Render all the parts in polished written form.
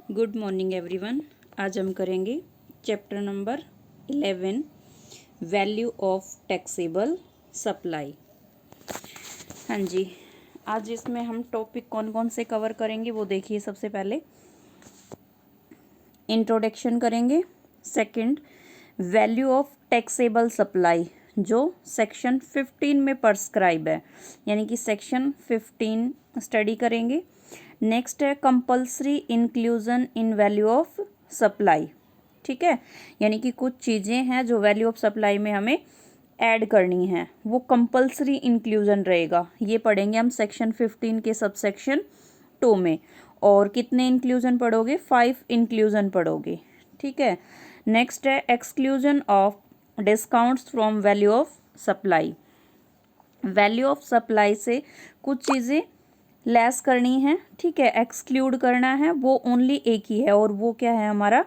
Good morning everyone. आज हम करेंगे chapter number 11 value of taxable supply. हाँ जी, आज इसमें हम टॉपिक कौन कौन से कवर करेंगे वो देखिए। सबसे पहले इंट्रोडक्शन करेंगे। Second, value of taxable supply जो सेक्शन 15 में प्रिस्क्राइब है, यानी कि सेक्शन 15 स्टडी करेंगे। नेक्स्ट है compulsory inclusion in value of supply. ठीक है, यानी कि कुछ चीज़ें हैं जो वैल्यू ऑफ सप्लाई में हमें ऐड करनी है, वो कंपल्सरी इंक्लूजन रहेगा। ये पढ़ेंगे हम सेक्शन 15 के सबसेक्शन 2 में। और कितने इंक्लूजन पढ़ोगे? 5 इंक्लूजन पढ़ोगे। ठीक है। नेक्स्ट है exclusion of discounts from value of supply. Value of supply से कुछ चीज़ें लेस करनी है, ठीक है, एक्सक्लूड करना है, वो ओनली एक ही है, और वो क्या है? हमारा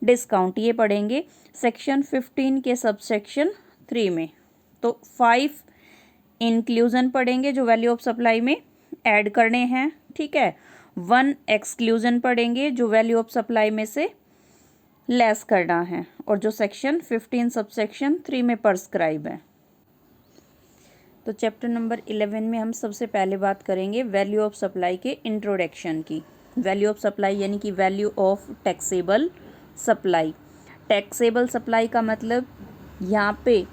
डिस्काउंट। ये पढ़ेंगे सेक्शन 15 के सबसेक्शन 3 में। तो 5 इंक्लूजन पढ़ेंगे जो वैल्यू ऑफ सप्लाई में ऐड करने हैं, ठीक है। 1 एक्सक्लूजन पढ़ेंगे जो वैल्यू ऑफ सप्लाई में से लेस करना है, और जो सेक्शन 15 सबसेक्शन 3 में प्रिस्क्राइब है। तो चैप्टर नंबर 11 में हम सबसे पहले बात करेंगे वैल्यू ऑफ सप्लाई के इंट्रोडक्शन की। वैल्यू ऑफ सप्लाई यानी कि value of taxable supply. Taxable supply का मतलब यहाँ पे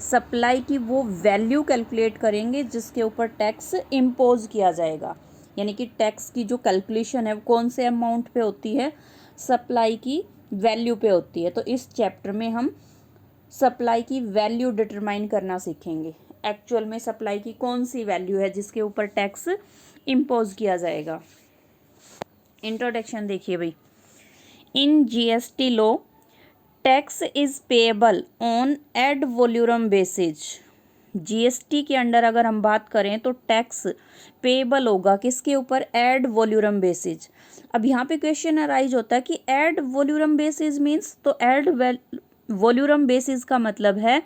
सप्लाई की वो वैल्यू कैलकुलेट करेंगे जिसके ऊपर टैक्स इम्पोज किया जाएगा, यानी कि टैक्स की जो कैलकुलेशन है वो कौन से अमाउंट पे होती है? सप्लाई की वैल्यू पे होती है। तो इस चैप्टर में हम सप्लाई की वैल्यू डिटरमाइन करना सीखेंगे। एक्चुअल में सप्लाई की कौन सी वैल्यू है जिसके ऊपर टैक्स इम्पोज किया जाएगा। इंट्रोडक्शन देखिए भाई। In GST law tax is payable on ad valorem basis. GST के अंडर अगर हम बात करें तो टैक्स पेएबल होगा किसके ऊपर? Ad valorem basis. अब यहाँ पे क्वेश्चन अराइज होता है कि एड वॉल्यूम बेसिस मीन्स, तो एड वॉल्यूम बेसिस का मतलब है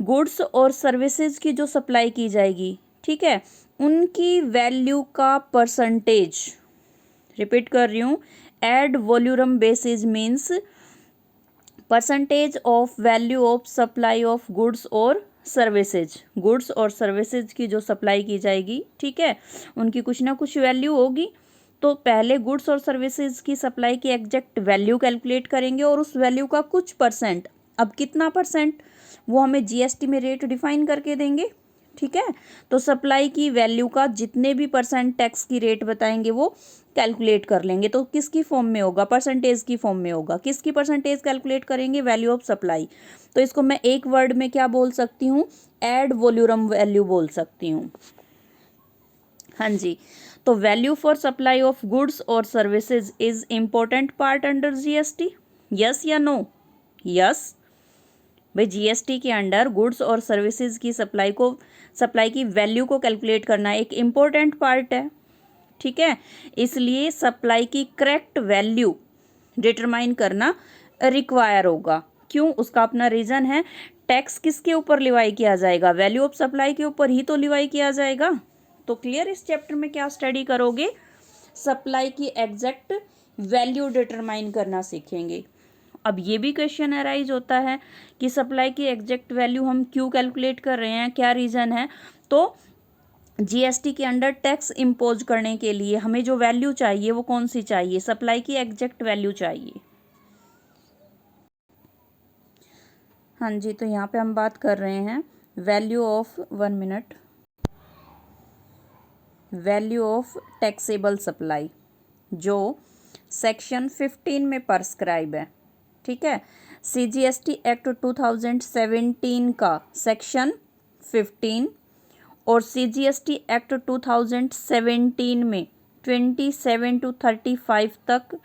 गुड्स और सर्विसेज की जो सप्लाई की जाएगी, ठीक है, उनकी वैल्यू का परसेंटेज। रिपीट कर रही हूँ, ad valorem basis means percentage of value of supply of goods और सर्विसेज। गुड्स और सर्विसेज की जो सप्लाई की जाएगी, ठीक है, उनकी कुछ ना कुछ वैल्यू होगी। तो पहले गुड्स और सर्विसेज की सप्लाई की एग्जैक्ट वैल्यू कैलकुलेट करेंगे और उस वैल्यू का कुछ परसेंट, अब कितना परसेंट वो हमें जीएसटी में रेट डिफाइन करके देंगे, ठीक है। तो सप्लाई की वैल्यू का जितने भी परसेंट टैक्स की रेट बताएंगे वो कैलकुलेट कर लेंगे। तो किसकी फॉर्म में होगा? परसेंटेज की फॉर्म में होगा। किसकी परसेंटेज कैलकुलेट करेंगे? Value of supply. तो इसको मैं एक वर्ड में क्या बोल सकती हूँ? एड वॉल्यूम वैल्यू बोल सकती हूँ। हाँ जी, तो value for supply of goods और services is important part under GST. Yes या नो? यस भाई, जीएसटी के अंडर गुड्स और सर्विसेज की सप्लाई की वैल्यू को कैलकुलेट करना एक इम्पोर्टेंट पार्ट है, ठीक है। इसलिए सप्लाई की करेक्ट वैल्यू डिटरमाइन करना रिक्वायर होगा। क्यों? उसका अपना रीज़न है। टैक्स किसके ऊपर लिवाई किया जाएगा? वैल्यू ऑफ सप्लाई के ऊपर ही तो लिवाई किया जाएगा। तो क्लियर? इस चैप्टर में क्या स्टडी करोगे? सप्लाई की एग्जैक्ट वैल्यू डिटरमाइन करना सीखेंगे। अब ये भी क्वेश्चन अराइज होता है कि सप्लाई की एग्जैक्ट वैल्यू हम क्यों कैलकुलेट कर रहे हैं, क्या रीज़न है? तो जीएसटी के अंडर टैक्स इम्पोज करने के लिए हमें जो वैल्यू चाहिए वो कौन सी चाहिए? सप्लाई की एग्जैक्ट वैल्यू चाहिए। हाँ जी, तो यहाँ पे हम बात कर रहे हैं value of, 1 minute, value of taxable supply जो सेक्शन 15 में प्रिस्क्राइब है, ठीक है। सीजीएसटी एक्ट 2017 का सेक्शन 15 और सीजीएसटी एक्ट 2017 में 27 to 35 तक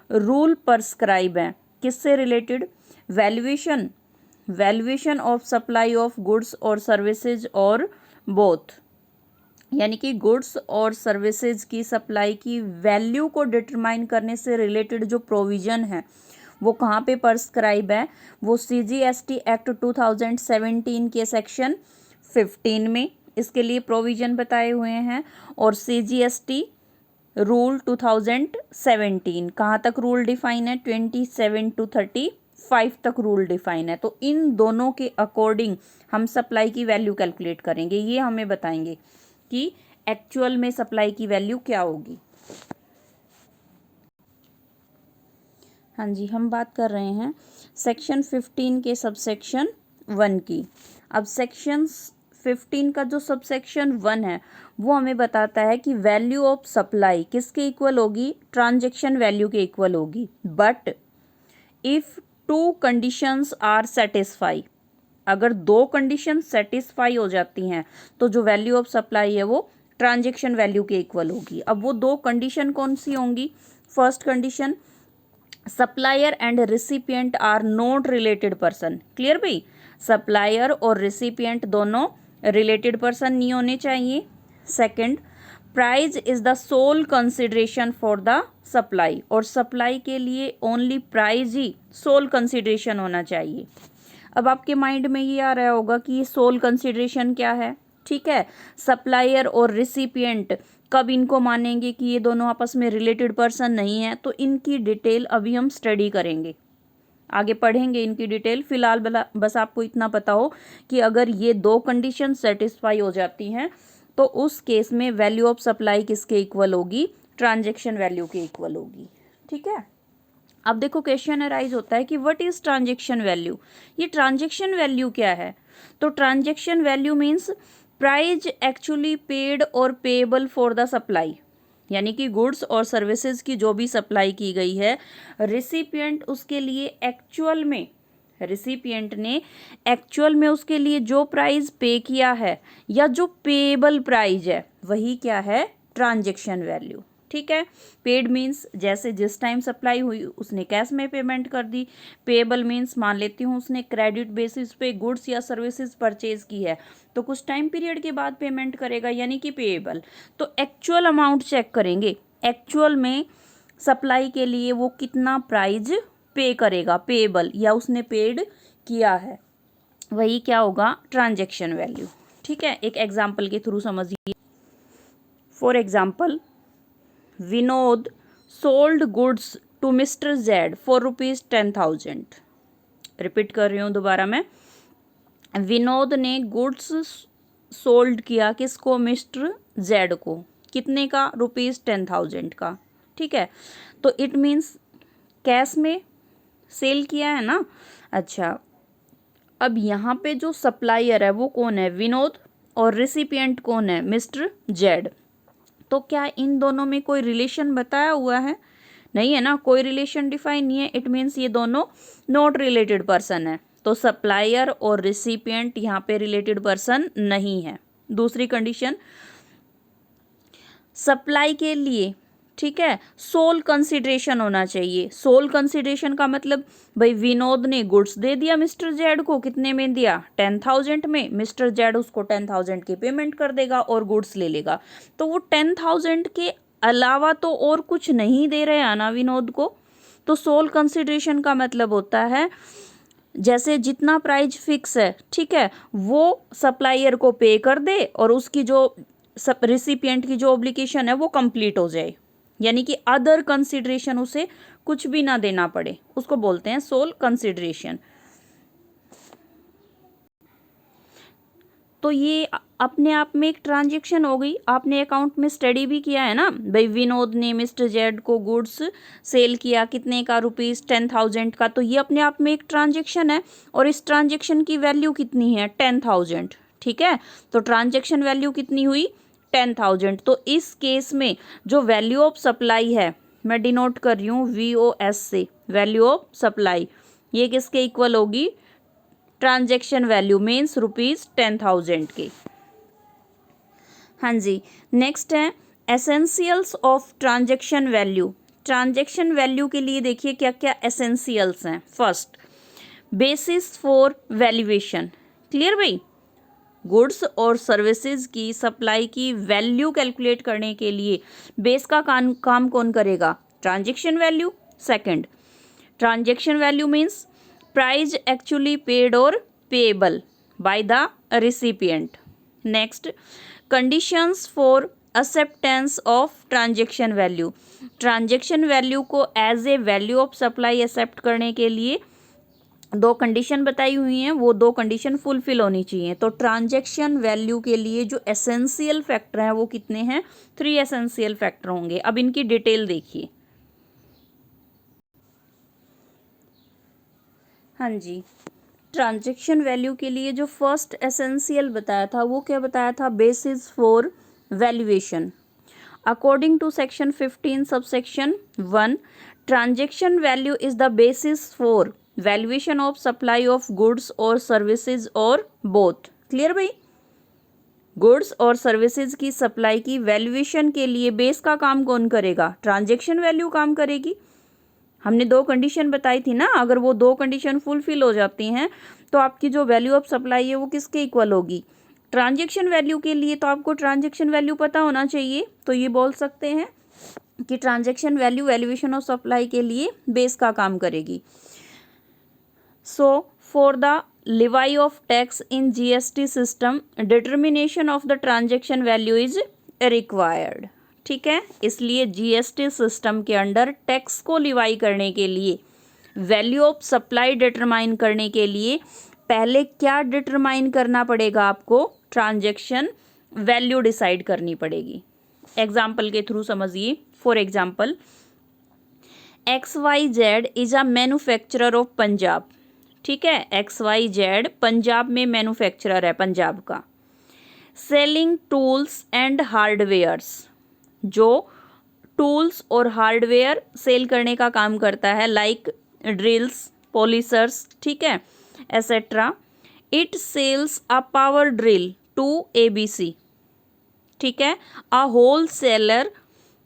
रूल प्रिस्क्राइब है। किससे related? Valuation of supply of goods और सर्विसेज और बोथ, यानी कि गुड्स और सर्विसेज की सप्लाई की वैल्यू को डिटरमाइन करने से रिलेटेड जो प्रोविज़न है वो कहाँ पे प्रिस्क्राइब है? वो सीजीएसटी एक्ट 2017 के सेक्शन 15 में इसके लिए प्रोविज़न बताए हुए हैं। और सीजीएसटी रूल 2017, कहाँ तक रूल डिफाइन है? 27 to 35 तक रूल डिफाइन है। तो इन दोनों के अकॉर्डिंग हम सप्लाई की वैल्यू कैलकुलेट करेंगे। ये हमें बताएंगे कि एक्चुअल में सप्लाई की वैल्यू क्या होगी। हाँ जी, हम बात कर रहे हैं सेक्शन 15 के सबसेक्शन 1 की। अब सेक्शन 15 का जो सबसेक्शन 1 है वो हमें बताता है कि वैल्यू ऑफ सप्लाई किसके इक्वल होगी? ट्रांजैक्शन वैल्यू के इक्वल होगी। But if 2 conditions are satisfy, अगर 2 कंडीशन सेटिस्फाई हो जाती हैं तो जो वैल्यू ऑफ सप्लाई है वो ट्रांजैक्शन वैल्यू के इक्वल होगी। अब वो 2 कंडीशन कौन सी होंगी? First condition, supplier and recipient are not related person. Clear भाई? सप्लायर और रिसिपिएंट दोनों रिलेटेड पर्सन नहीं होने चाहिए। Second, price is the sole consideration for the supply, और सप्लाई के लिए ओनली प्राइस ही सोल कंसिडरेशन होना चाहिए। अब आपके माइंड में ये आ रहा होगा कि ये सोल कंसिडरेशन क्या है? ठीक है, सप्लायर और रिसिपिएंट कब इनको मानेंगे कि ये दोनों आपस में रिलेटेड पर्सन नहीं है? तो इनकी डिटेल अभी हम स्टडी करेंगे, आगे पढ़ेंगे इनकी डिटेल। फिलहाल बस आपको इतना पता हो कि अगर ये 2 कंडीशन सेटिस्फाई हो जाती हैं तो उस केस में वैल्यू ऑफ सप्लाई किसके इक्वल होगी? ट्रांजैक्शन वैल्यू के इक्वल होगी। ठीक है, अब देखो क्वेश्चन अराइज होता है कि व्हाट इज ट्रांजैक्शन वैल्यू? ये ट्रांजैक्शन वैल्यू क्या है? तो transaction value means price actually paid और पेएबल फॉर द सप्लाई, यानी कि गुड्स और सर्विसेज की जो भी सप्लाई की गई है, रिसिपिएंट उसके लिए एक्चुअल में, रिसिपिएंट ने एक्चुअल में उसके लिए जो प्राइस पे किया है या जो पेएबल प्राइस है वही क्या है? Transaction value. ठीक है, पेड मीन्स जैसे जिस टाइम सप्लाई हुई उसने कैश में पेमेंट कर दी। पेएबल मीन्स मान लेती हूँ उसने क्रेडिट बेसिस पे गुड्स या सर्विसेज परचेज की है तो कुछ टाइम पीरियड के बाद पेमेंट करेगा, यानी कि पेएबल। तो एक्चुअल अमाउंट चेक करेंगे, एक्चुअल में सप्लाई के लिए वो कितना प्राइस पे करेगा, पेएबल या उसने पेड किया है, वही क्या होगा? Transaction value. ठीक है, एक एग्जाम्पल के थ्रू समझिए। For example, Vinod sold goods to mister Z for ₹10,000। Repeat कर रही हूँ दोबारा मैं। विनोद ने गुड्स सोल्ड किया किसको? मिस्टर जेड को। कितने का? ₹10,000 का। ठीक है, तो इट मीन्स कैश में सेल किया है ना। अच्छा, अब यहाँ पे जो सप्लायर है वो कौन है? विनोद, और रिसिपिएंट कौन है? Mister Z. तो क्या इन दोनों में कोई रिलेशन बताया हुआ है? नहीं है ना, कोई रिलेशन डिफाइन नहीं है। इट मीन्स ये दोनों नॉट रिलेटेड पर्सन है। तो सप्लायर और रिसिपिएंट यहाँ पे रिलेटेड पर्सन नहीं है। दूसरी कंडीशन, सप्लाई के लिए, ठीक है, सोल कंसिडरेशन होना चाहिए। सोल कंसिडरेशन का मतलब भाई विनोद ने गुड्स दे दिया मिस्टर जेड को, कितने में दिया? 10,000 में। मिस्टर जेड उसको 10,000 की पेमेंट कर देगा और गुड्स ले लेगा। तो वो 10,000 के अलावा तो और कुछ नहीं दे रहे हैं ना विनोद को। तो सोल कंसिडरेशन का मतलब होता है जैसे जितना प्राइस फिक्स है, ठीक है, वो सप्लायर को पे कर दे और उसकी जो रिसिपिएंट की जो ऑब्लिगेशन है वो कंप्लीट हो जाए, यानी कि अदर कंसिडरेशन उसे कुछ भी ना देना पड़े, उसको बोलते हैं सोल कंसिडरेशन। तो ये अपने आप में एक ट्रांजैक्शन हो गई। आपने अकाउंट में स्टडी भी किया है ना भाई, विनोद ने मिस्टर जेड को गुड्स सेल किया कितने का? ₹10,000 का। तो ये अपने आप में एक ट्रांजैक्शन है और इस ट्रांजैक्शन की वैल्यू कितनी है? 10,000। ठीक है, तो ट्रांजैक्शन वैल्यू कितनी हुई? 10,000। तो इस केस में जो वैल्यू ऑफ सप्लाई है, मैं डिनोट कर रही हूँ VOS से, वैल्यू ऑफ सप्लाई, ये किसके इक्वल होगी? ट्रांजैक्शन वैल्यू मीन्स ₹10,000 के। हाँ जी, नेक्स्ट है essentials of transaction value. Transaction value के लिए देखिए क्या क्या एसेंशियल्स हैं। First, basis for valuation. Clear भाई? गुड्स और सर्विसेज की सप्लाई की वैल्यू कैलकुलेट करने के लिए बेस का काम कौन करेगा? Transaction value. Second, transaction value means price actually paid और payable by the recipient. Next, conditions for acceptance of transaction value. Transaction value को as a value of supply accept करने के लिए दो कंडीशन बताई हुई हैं, वो दो कंडीशन फुलफिल होनी चाहिए। तो ट्रांजैक्शन वैल्यू के लिए जो एसेंशियल फैक्टर हैं वो कितने हैं? 3 एसेंशियल फैक्टर होंगे। अब इनकी डिटेल देखिए। हाँ जी, ट्रांजैक्शन वैल्यू के लिए जो फर्स्ट एसेंशियल बताया था वो क्या बताया था? Basis for valuation. According to section 15 subsection 1, transaction value is the basis for valuation of supply of goods और सर्विसेज और बोथ। क्लियर भाई? गुड्स और सर्विसेज की सप्लाई की वैल्यूएशन के लिए बेस का काम कौन करेगा? ट्रांजैक्शन वैल्यू काम करेगी। हमने दो कंडीशन बताई थी ना, अगर वो दो कंडीशन फुलफिल हो जाती हैं तो आपकी जो वैल्यू ऑफ सप्लाई है वो किसके इक्वल होगी? ट्रांजैक्शन वैल्यू के लिए तो आपको ट्रांजैक्शन वैल्यू पता होना चाहिए, तो ये बोल सकते हैं कि transaction value valuation of supply के लिए बेस का काम करेगी। So for the लेवाई of tax in GST system determination of the transaction value is required. ठीक है, इसलिए जीएसटी सिस्टम के अंडर टैक्स को लिवाई करने के लिए, वैल्यू ऑफ सप्लाई डिटरमाइन करने के लिए पहले क्या डिटरमाइन करना पड़ेगा आपको? ट्रांजैक्शन वैल्यू डिसाइड करनी पड़ेगी। एग्जाम्पल के थ्रू समझिए। For example, XYZ is a manufacturer of Punjab. ठीक है, XYZ पंजाब में मैन्युफैक्चरर है, पंजाब का। सेलिंग टूल्स एंड हार्डवेयर्स, जो टूल्स और हार्डवेयर सेल करने का काम करता है, लाइक ड्रिल्स, पॉलिशर्स, ठीक है, etcetera. It sells a power drill to ABC। ठीक है, अ होल सेलर,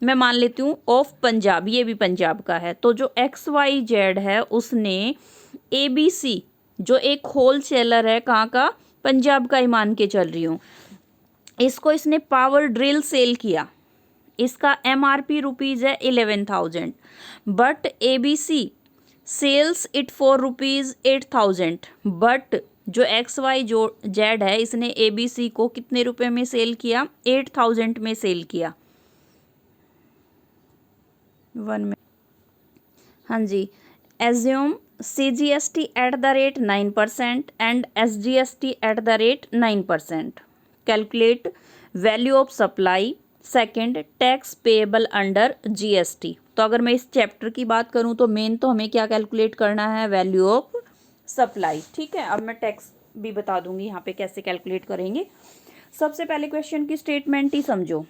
मैं मान लेती हूँ, ऑफ पंजाब, ये भी पंजाब का है। तो जो XYZ है उसने ABC, जो एक होल सेलर है, कहाँ का? पंजाब का ही मान के चल रही हूँ, इसको इसने पावर ड्रिल सेल किया। इसका MRP रुपीज़ है 11,000, but ABC sells it for rupees 8,000। But जो XYZ है इसने ABC को कितने रुपए में सेल किया? 8,000 में सेल किया। 1 मिनट। हाँ जी, assume CGST at the rate 9% and SGST at the rate 9%। Calculate value of supply. Second, tax payable under GST। तो अगर मैं इस चैप्टर की बात करूं तो मेन तो हमें क्या कैलकुलेट करना है? Value of supply. ठीक है, अब मैं टैक्स भी बता दूंगी यहाँ पे कैसे कैलकुलेट करेंगे। सबसे पहले क्वेश्चन की स्टेटमेंट ही समझो।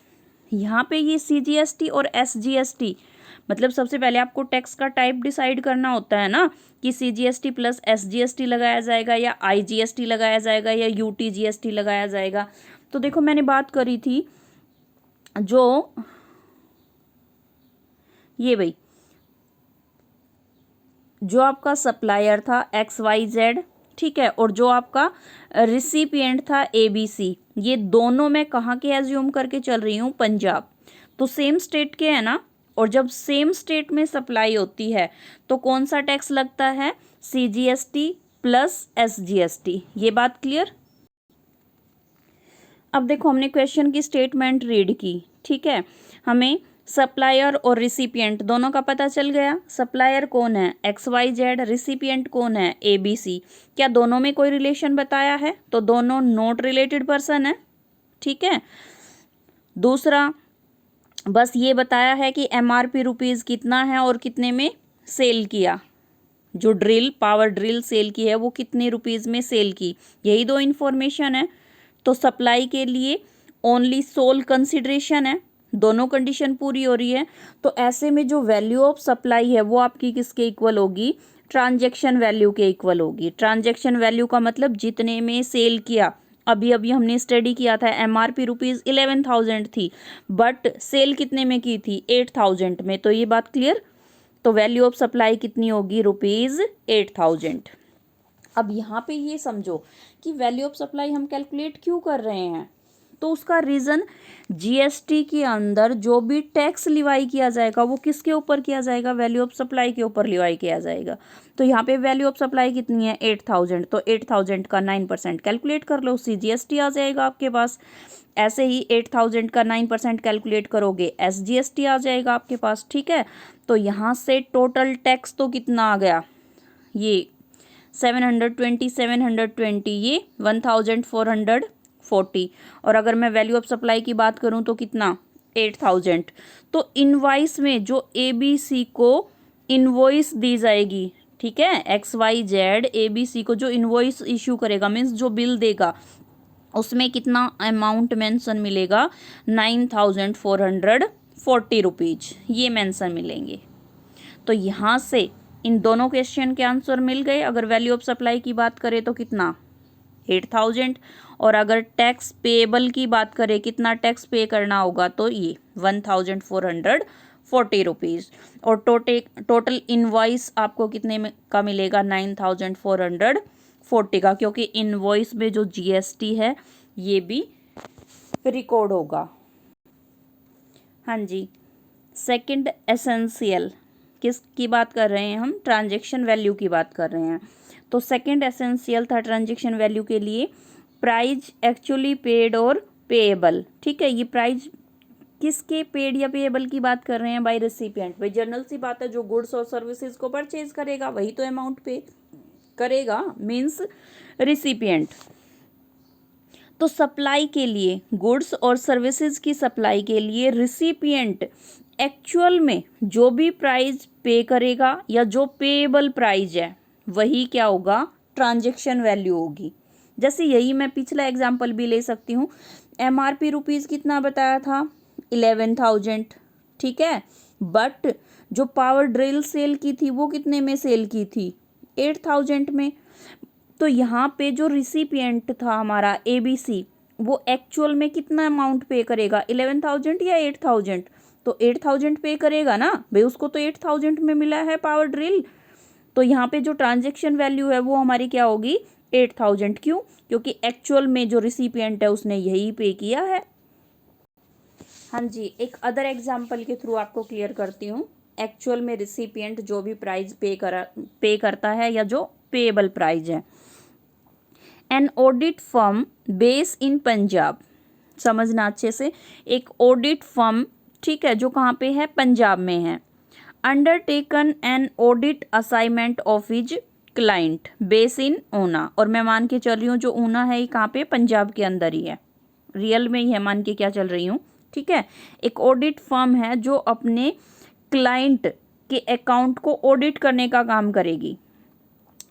यहाँ पे ये CGST और SGST, मतलब सबसे पहले आपको टैक्स का टाइप डिसाइड करना होता है ना, कि CGST प्लस SGST लगाया जाएगा या IGST लगाया जाएगा या UTGST लगाया जाएगा। तो देखो, मैंने बात करी थी जो ये भाई, जो आपका सप्लायर था XYZ, ठीक है, और जो आपका रिसिपिएंट था ABC, ये दोनों मैं कहाँ के एज्यूम करके चल रही हूँ? पंजाब। तो सेम स्टेट के है ना, और जब सेम स्टेट में सप्लाई होती है तो कौन सा टैक्स लगता है? CGST plus SGST। ये बात क्लियर? अब देखो, हमने क्वेश्चन की स्टेटमेंट रीड की, ठीक है, हमें सप्लायर और रिसिपिएंट दोनों का पता चल गया। सप्लायर कौन है? XYZ, रिसिपिएंट कौन है? ABC। क्या दोनों में कोई रिलेशन बताया है? तो दोनों नॉट रिलेटेड पर्सन है। ठीक है, दूसरा, बस ये बताया है कि MRP रुपीज़ कितना है और कितने में सेल किया। जो ड्रिल, पावर ड्रिल सेल की है वो कितने रुपीज़ में सेल की, यही दो इन्फॉर्मेशन है। तो सप्लाई के लिए ओनली सोल कंसिडरेशन है, दोनों कंडीशन पूरी हो रही है। तो ऐसे में जो वैल्यू ऑफ सप्लाई है वो आपकी किसके इक्वल होगी? ट्रांजैक्शन वैल्यू के इक्वल होगी। ट्रांजैक्शन वैल्यू का मतलब जितने में सेल किया। अभी अभी हमने स्टडी किया था, MRP रुपीज़ 11,000 थी, बट सेल कितने में की थी? 8,000 में। तो ये बात क्लियर? तो वैल्यू ऑफ सप्लाई कितनी होगी? रुपीज़ 8,000। अब यहाँ पे ये समझो कि वैल्यू ऑफ सप्लाई हम कैलकुलेट क्यों कर रहे हैं। तो उसका रीज़न जीएसटी के अंदर जो भी टैक्स लिवाई किया जाएगा वो किसके ऊपर किया जाएगा, वैल्यू ऑफ सप्लाई के ऊपर लिवाई किया जाएगा। तो यहाँ पे वैल्यू ऑफ सप्लाई कितनी है 8000, तो 8000 का 9% कैलकुलेट कर लो, CGST आ जाएगा आपके पास। ऐसे ही 8000 का 9% कैलकुलेट करोगे SGST आ जाएगा आपके पास, ठीक है। तो यहाँ से टोटल टैक्स तो कितना आ गया, ये 720 ये 1440, और अगर मैं वैल्यू ऑफ सप्लाई की बात करूं तो कितना 8000। तो इनवॉइस में जो ABC को इनवॉइस दी जाएगी, ठीक है, XYZ ABC को जो इनवॉइस इशू करेगा, मीन्स जो बिल देगा, उसमें कितना अमाउंट मेंशन मिलेगा 9440 रुपीज, ये मेंशन मिलेंगे। तो यहाँ से इन दोनों क्वेश्चन के आंसर मिल गए। अगर वैल्यू ऑफ सप्लाई की बात करें तो कितना 8000, और अगर टैक्स पेएबल की बात करें कितना टैक्स पे करना होगा तो ये 1440 रुपीज़, और टोटल इनवॉइस आपको कितने में का मिलेगा 9440 का, क्योंकि इनवॉइस में जो GST है ये भी रिकॉर्ड होगा। हाँ जी, सेकंड एसेंशियल किसकी बात कर रहे हैं हम, ट्रांजैक्शन वैल्यू की बात कर रहे हैं। तो सेकंड एसेंशियल था ट्रांजैक्शन वैल्यू के लिए प्राइस एक्चुअली पेड और पेएबल, ठीक है। ये प्राइस किसके पेड या पेएबल की बात कर रहे हैं, बाय रेसिपिएंट। भाई जनरल सी बात है, जो गुड्स और सर्विसेज को परचेज करेगा वही तो अमाउंट पे करेगा, मीन्स रिसिपिएंट। तो सप्लाई के लिए, गुड्स और सर्विसेज की सप्लाई के लिए रिसिपिएंट एक्चुअल में जो भी प्राइस पे करेगा या जो पेएबल प्राइस है वही क्या होगा, ट्रांजैक्शन वैल्यू होगी। जैसे यही मैं पिछला एग्जांपल भी ले सकती हूँ। MRP रुपीज़ कितना बताया था 11,000, ठीक है, बट जो पावर ड्रिल सेल की थी वो कितने में सेल की थी 8000 में। तो यहाँ पे जो रिसिपिएंट था हमारा ABC, वो एक्चुअल में कितना अमाउंट पे करेगा 11,000 या 8,000, तो 8000 पे करेगा ना भाई, उसको तो 8000 में मिला है पावर ड्रिल। तो यहाँ पे जो ट्रांजैक्शन वैल्यू है वो हमारी क्या होगी 8000, क्यों, क्योंकि एक्चुअल में जो रिसिपिएंट है उसने यही पे किया है। हाँ जी, एक अदर एग्जांपल के थ्रू आपको क्लियर करती हूँ। एक्चुअल में रिसिपिएंट जो भी प्राइस पे करता है या जो पेएबल प्राइस है। An audit firm base in Punjab, समझना अच्छे से, एक ऑडिट फर्म, ठीक है, जो कहाँ पे है, पंजाब में है। Undertaken an audit assignment of his client base in Una, और मैं मान के चल रही हूँ जो ऊना है ये कहाँ पे, पंजाब के अंदर ही है, रियल में ही है, मान के क्या चल रही हूँ, ठीक है। एक ऑडिट फर्म है जो अपने क्लाइंट के अकाउंट को ऑडिट करने का काम करेगी।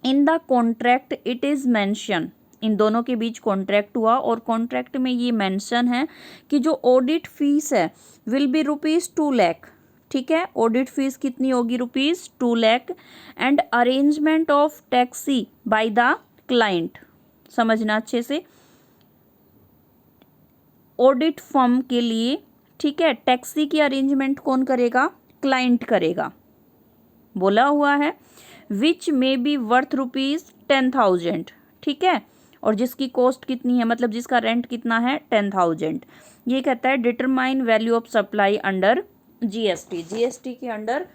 In the contract it is mention, इन दोनों के बीच कॉन्ट्रैक्ट हुआ और कॉन्ट्रैक्ट में ये मेंशन है कि जो ऑडिट फीस है विल बी ₹2 लाख, ठीक है। ऑडिट फीस कितनी होगी ₹2 lakh, and arrangement of taxi by the client, समझना अच्छे से, ऑडिट फर्म के लिए, ठीक है, टैक्सी की अरेंजमेंट कौन करेगा, क्लाइंट करेगा, बोला हुआ है, विच मे बी वर्थ ₹10,000, ठीक है, और जिसकी कॉस्ट कितनी है, मतलब जिसका रेंट कितना है 10,000। ये कहता है determine value of supply under GST, GST के अंडर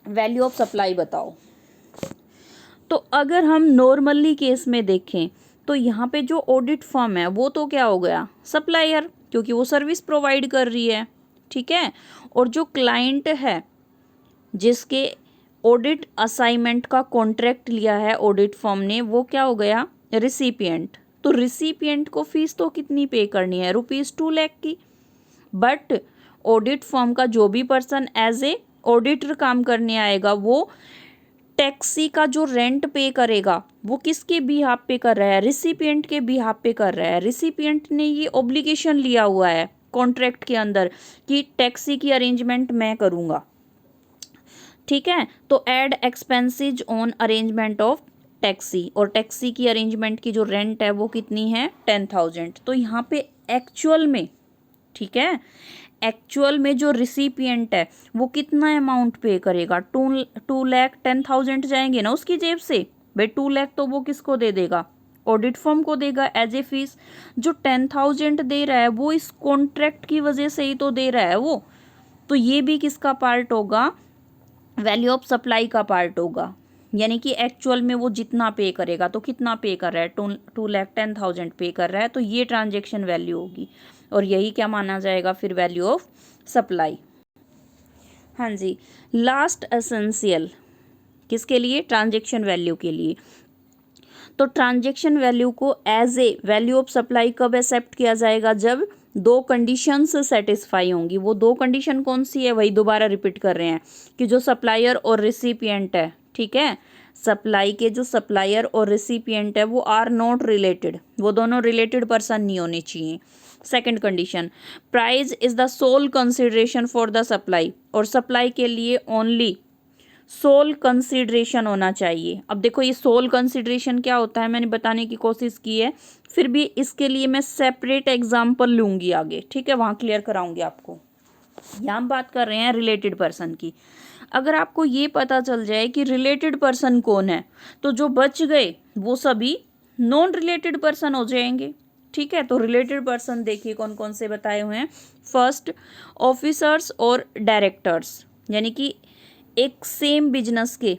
वैल्यू ऑफ सप्लाई बताओ। तो अगर हम नॉर्मली केस में देखें तो यहाँ पे जो ऑडिट फर्म है वो तो क्या हो गया, सप्लायर, क्योंकि वो सर्विस प्रोवाइड कर रही है, ठीक है। और जो क्लाइंट है जिसके ऑडिट असाइनमेंट का कॉन्ट्रैक्ट लिया है ऑडिट फर्म ने, वो क्या हो गया, रिसिपिएंट। तो रिसिपिएंट को फीस तो कितनी पे करनी है, ₹2 लाख की, बट ऑडिट फर्म का जो भी पर्सन एज ए ऑडिटर काम करने आएगा वो टैक्सी का जो रेंट पे करेगा वो किसके बिहाफ पे कर रहा है, रिसिपिएंट के बिहाफ पे कर रहा है। रिसिपिएंट ने ये ऑब्लिगेशन लिया हुआ है कॉन्ट्रैक्ट के अंदर कि टैक्सी की अरेंजमेंट मैं करूँगा, ठीक है। तो add expenses on arrangement of taxi, और टैक्सी की अरेंजमेंट की जो रेंट है वो कितनी है 10,000। तो यहाँ पे एक्चुअल में, ठीक है, एक्चुअल में जो रिसिपिएंट है वो कितना अमाउंट पे करेगा, 2 लाख 10,000 जाएंगे ना उसकी जेब से, भाई 2 लाख तो वो किसको दे देगा, ऑडिट फर्म को देगा एज ए फीस। जो 10,000 दे रहा है वो इस कॉन्ट्रैक्ट की वजह से ही तो दे रहा है वो, तो ये भी किसका पार्ट होगा, वैल्यू ऑफ सप्लाई का पार्ट होगा। यानी कि एक्चुअल में वो जितना पे करेगा, तो कितना पे कर रहा है, 2,10,000 पे कर रहा है, तो ये ट्रांजेक्शन वैल्यू होगी और यही क्या माना जाएगा फिर वैल्यू ऑफ सप्लाई। हाँ जी, लास्ट एसेंशियल किसके लिए, ट्रांजेक्शन वैल्यू के लिए। तो ट्रांजेक्शन वैल्यू को as a value of supply कब एक्सेप्ट किया जाएगा, जब दो कंडीशंस सेटिस्फाई होंगी। वो दो कंडीशन कौन सी है, वही दोबारा रिपीट कर रहे हैं कि जो सप्लायर और रिसिपिएंट है, ठीक है, सप्लाई के जो सप्लायर और रिसिपिएंट है वो आर नॉट रिलेटेड, वो दोनों रिलेटेड पर्सन नहीं होने चाहिए। Second condition, price is the sole consideration for the supply, और सप्लाई के लिए ओनली सोल कंसिडरेशन होना चाहिए। अब देखो ये सोल कंसिडरेशन क्या होता है मैंने बताने की कोशिश की है, फिर भी इसके लिए मैं सेपरेट एग्जांपल लूंगी आगे, ठीक है, वहाँ क्लियर कराऊंगी आपको। यहाँ हम बात कर रहे हैं रिलेटेड पर्सन की। अगर आपको ये पता चल जाए कि रिलेटेड पर्सन कौन है, तो जो बच गए वो सभी नॉन रिलेटेड पर्सन हो जाएंगे, ठीक है। तो रिलेटेड पर्सन देखिए कौन कौन से बताए हुए हैं। फर्स्ट, ऑफिसर्स और डायरेक्टर्स, यानी कि एक सेम बिजनेस के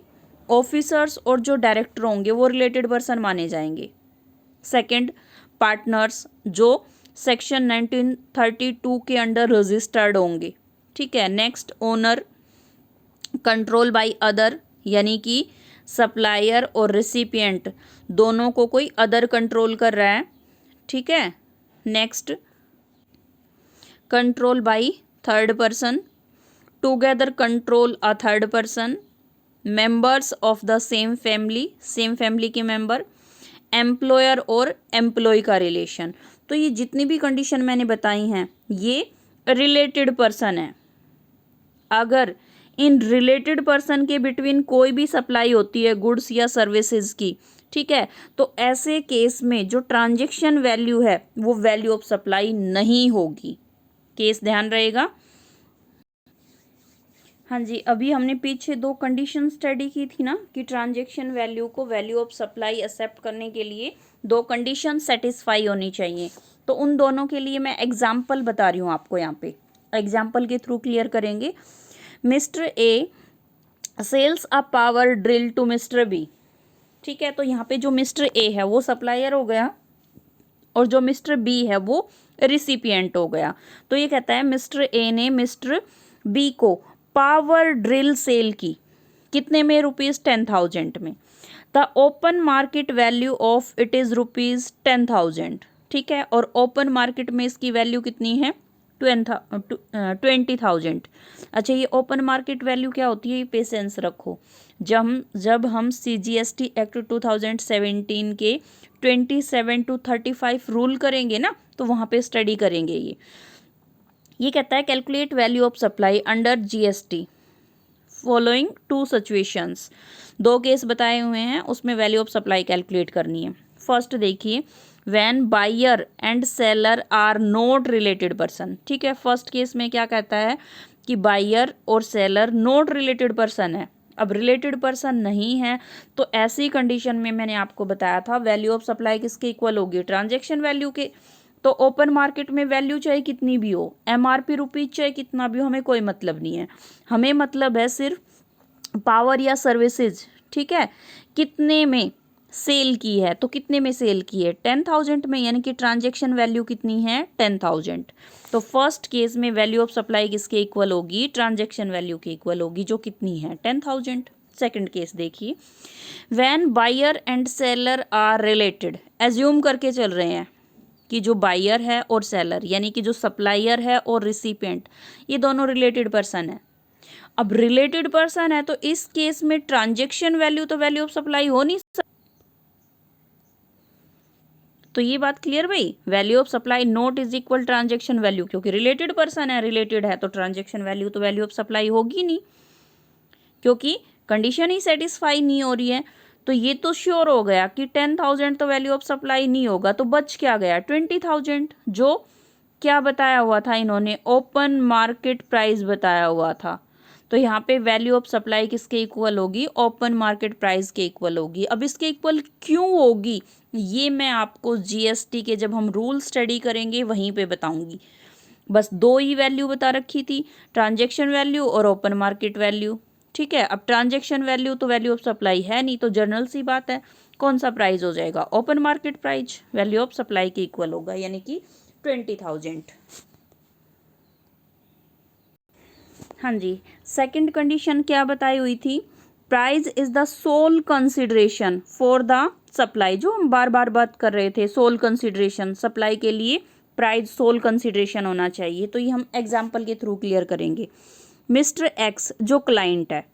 ऑफिसर्स और जो डायरेक्टर होंगे वो रिलेटेड पर्सन माने जाएंगे। सेकंड, पार्टनर्स जो सेक्शन 1932 के अंडर रजिस्टर्ड होंगे, ठीक है। Next, owner, control by other, यानी कि सप्लायर और रिसिपिएंट दोनों को कोई अदर कंट्रोल कर रहा है, ठीक है। Next, control by third person, together control a third person, members of the same family के मेंबर, एम्प्लॉयर और एम्प्लॉय का रिलेशन। तो ये जितनी भी कंडीशन मैंने बताई हैं ये रिलेटेड पर्सन है। अगर इन रिलेटेड पर्सन के बिटवीन कोई भी सप्लाई होती है गुड्स या सर्विसेज की, ठीक है, तो ऐसे केस में जो ट्रांजैक्शन वैल्यू है वो वैल्यू ऑफ सप्लाई नहीं होगी। केस ध्यान रहेगा। हाँ जी, अभी हमने पीछे दो कंडीशन स्टडी की थी ना कि ट्रांजैक्शन वैल्यू को वैल्यू ऑफ सप्लाई एक्सेप्ट करने के लिए दो कंडीशन सेटिस्फाई होनी चाहिए। तो उन दोनों के लिए मैं एग्जाम्पल बता रही हूँ आपको, यहाँ पे एग्जाम्पल के थ्रू क्लियर करेंगे। Mister A sells a power drill to mister B, ठीक है। तो यहाँ पे जो मिस्टर ए है वो सप्लायर हो गया और जो मिस्टर बी है वो रिसिपिएंट हो गया। तो ये कहता है मिस्टर ए ने मिस्टर बी को पावर ड्रिल सेल की, कितने में, ₹10,000 में। The open market value of it is ₹10,000, ठीक है। और ओपन मार्केट में इसकी वैल्यू कितनी है, 20,000। अच्छा, ये ओपन मार्केट वैल्यू क्या होती है, ये पेशेंस रखो। जब हम CGST एक्ट 2017 के 27 to 35 रूल करेंगे ना, तो वहाँ पे स्टडी करेंगे ये कहता है calculate value of supply under GST following two situations. दो केस बताए हुए हैं, उसमें वैल्यू ऑफ सप्लाई कैलकुलेट करनी है। फर्स्ट देखिए, when buyer and seller are not related person, ठीक है। फर्स्ट केस में क्या कहता है कि बायर और सेलर नॉट रिलेटेड पर्सन है। अब रिलेटेड पर्सन नहीं है तो ऐसी कंडीशन में मैंने आपको बताया था वैल्यू ऑफ सप्लाई किसके इक्वल होगी, ट्रांजैक्शन वैल्यू के। तो ओपन मार्केट में वैल्यू चाहे कितनी भी हो, MRP रुपीज चाहे कितना भी हो, हमें कोई मतलब नहीं है। हमें मतलब है सिर्फ पावर या सर्विसेज, ठीक है, कितने में सेल की है। तो कितने में सेल की है, 10,000 में, यानी कि ट्रांजैक्शन वैल्यू कितनी है, 10,000। तो फर्स्ट केस में वैल्यू ऑफ सप्लाई किसके इक्वल होगी, ट्रांजैक्शन वैल्यू के इक्वल होगी, जो कितनी है, 10,000। सेकंड केस देखिए, when buyer and seller are related, assume करके चल रहे हैं कि जो बायर है और सेलर, यानी कि जो सप्लायर है और रिसिपिएंट, ये दोनों रिलेटेड पर्सन है। अब रिलेटेड पर्सन है तो इस केस में ट्रांजैक्शन वैल्यू तो वैल्यू ऑफ सप्लाई हो नहीं सकती। तो ये बात क्लियर भाई, value of supply not is equal transaction value, क्योंकि रिलेटेड पर्सन है, रिलेटेड है तो ट्रांजैक्शन वैल्यू तो वैल्यू ऑफ सप्लाई होगी नहीं, क्योंकि कंडीशन ही सेटिस्फाई नहीं हो रही है। तो ये तो श्योर हो गया कि 10,000 तो वैल्यू ऑफ सप्लाई नहीं होगा, तो बच क्या गया, 20,000, जो क्या बताया हुआ था इन्होंने, ओपन मार्केट प्राइस बताया हुआ था। तो यहाँ पे वैल्यू ऑफ सप्लाई किसके इक्वल होगी, ओपन मार्केट प्राइस के इक्वल होगी। अब इसके इक्वल क्यों होगी ये मैं आपको जीएसटी के जब हम रूल स्टडी करेंगे वहीं पे बताऊंगी। बस दो ही वैल्यू बता रखी थी, ट्रांजैक्शन वैल्यू और ओपन मार्केट वैल्यू। ठीक है, अब ट्रांजैक्शन वैल्यू तो वैल्यू ऑफ सप्लाई है नहीं, तो जनरल सी बात है कौन सा प्राइस हो जाएगा, open market price value of supply के इक्वल होगा, यानी कि 20,000। हाँ जी, सेकंड कंडीशन क्या बताई हुई थी, price is the sole consideration for the supply, जो हम बार बार बात कर रहे थे, सोल कंसिडरेशन, सप्लाई के लिए प्राइस सोल कंसिडरेशन होना चाहिए। तो ये हम एग्जाम्पल के थ्रू क्लियर करेंगे। मिस्टर एक्स जो क्लाइंट है,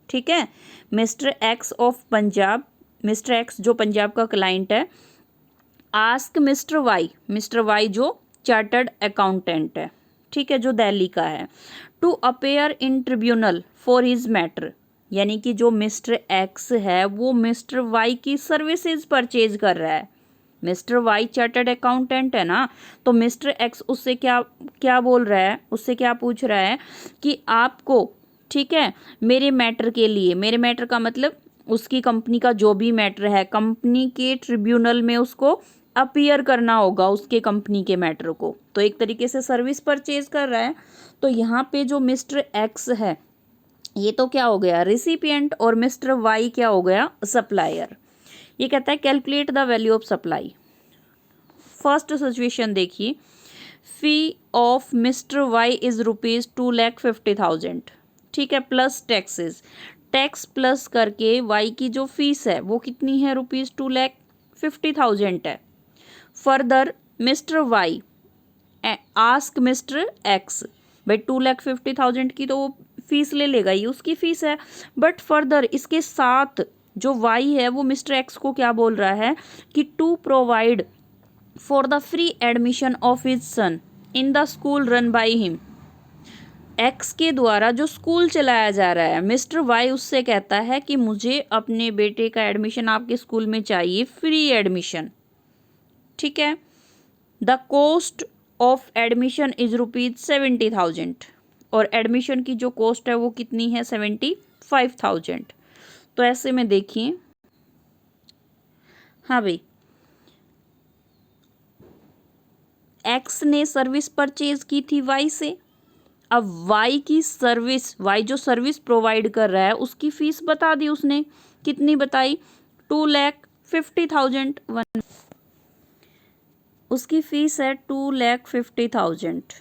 ठीक है, mister X of Punjab, mister X जो पंजाब का क्लाइंट है, आस्क मिस्टर वाई जो चार्टर्ड अकाउंटेंट है, ठीक है, जो दिल्ली का है, to appear in tribunal for his matter, यानी कि जो मिस्टर एक्स है वो मिस्टर वाई की सर्विसेज परचेज कर रहा है। मिस्टर वाई चार्टर्ड अकाउंटेंट है ना, तो मिस्टर एक्स उससे क्या क्या बोल रहा है, उससे क्या पूछ रहा है कि आपको, ठीक है, मेरे मैटर के लिए, मेरे मैटर का मतलब उसकी कंपनी का जो भी मैटर है, कंपनी के ट्रिब्यूनल में उसको अपीयर करना होगा उसके कंपनी के मैटर को, तो एक तरीके से सर्विस परचेज कर रहा है। तो यहाँ पे जो मिस्टर एक्स है ये तो क्या हो गया, रिसिपिएंट, और मिस्टर वाई क्या हो गया, सप्लायर। ये कहता है calculate the value of supply. First situation देखिए, फी ऑफ मिस्टर वाई इज ₹2,50,000, ठीक है, प्लस टैक्सेस, टैक्स प्लस करके वाई की जो फीस है वो कितनी है, ₹2,50,000 है। Further mister Y ask mister x, भाई 2,50,000 की तो वो फीस ले लेगा, ये उसकी फीस है, बट फर्दर इसके साथ जो वाई है वो मिस्टर एक्स को क्या बोल रहा है कि to provide for the free admission of his son in the school run by him, X के द्वारा जो स्कूल चलाया जा रहा है, मिस्टर वाई उससे कहता है कि मुझे अपने बेटे का एडमिशन आपके स्कूल में चाहिए, फ्री एडमिशन, ठीक है, the cost of admission is ₹70,000, और एडमिशन की जो कॉस्ट है वो कितनी है, 75,000। तो ऐसे में देखिए, हाँ भाई, एक्स ने सर्विस परचेज की थी वाई से, अब वाई की सर्विस, वाई जो सर्विस प्रोवाइड कर रहा है उसकी फीस बता दी उसने, कितनी बताई, 2,50,000, उसकी फीस है 2,50,000,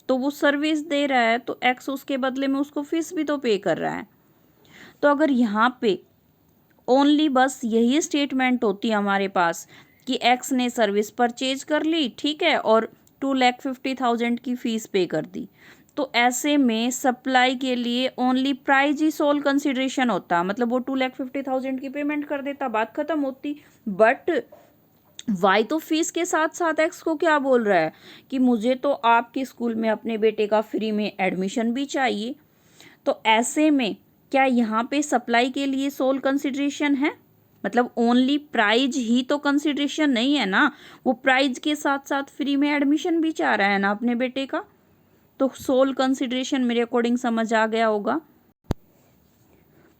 तो वो सर्विस दे रहा है तो एक्स उसके बदले में उसको फीस भी तो पे कर रहा है। तो अगर यहाँ पे ओनली बस यही स्टेटमेंट होती हमारे पास कि एक्स ने सर्विस परचेज कर ली, ठीक है, और 2,50,000 की फीस पे कर दी, तो ऐसे में सप्लाई के लिए ओनली प्राइस ही सोल कंसिडरेशन होता, मतलब वो 2,50,000 की पेमेंट कर देता, बात खत्म होती। बट वाई तो फीस के साथ साथ एक्स को क्या बोल रहा है कि मुझे तो आपके स्कूल में अपने बेटे का फ्री में एडमिशन भी चाहिए। तो ऐसे में क्या यहाँ पे सप्लाई के लिए सोल कंसिडरेशन है, मतलब ओनली प्राइज ही तो कंसिडरेशन नहीं है ना, वो प्राइज के साथ साथ फ्री में एडमिशन भी चाह रहा है ना अपने बेटे का, तो सोल कंसिडरेशन मेरे अकॉर्डिंग समझ आ गया होगा।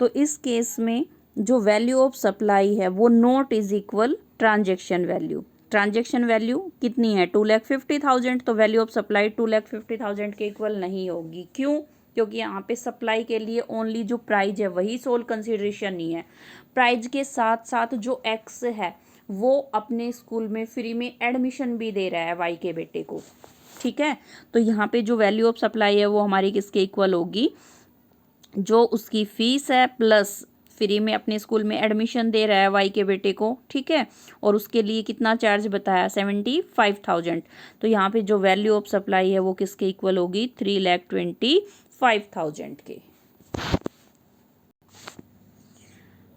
तो इस केस में जो वैल्यू ऑफ सप्लाई है वो not is equal transaction value. Transaction value कितनी है, 2,50,000, तो वैल्यू ऑफ सप्लाई 2,50,000 के इक्वल नहीं होगी। क्यों, क्योंकि यहाँ पे सप्लाई के लिए ओनली जो प्राइज है वही सोल कंसिडरेशन नहीं है, प्राइज के साथ साथ जो एक्स है वो अपने स्कूल में फ्री में एडमिशन भी दे रहा है वाई के बेटे को, ठीक है। तो यहाँ पे जो वैल्यू ऑफ सप्लाई है वो हमारी किसके इक्वल होगी, जो उसकी फीस है प्लस फ्री में अपने स्कूल में एडमिशन दे रहा है वाई के बेटे को, ठीक है, और उसके लिए कितना चार्ज बताया, 75,000। तो यहाँ पे जो वैल्यू ऑफ सप्लाई है वो किसके इक्वल होगी, 3,25,000 के।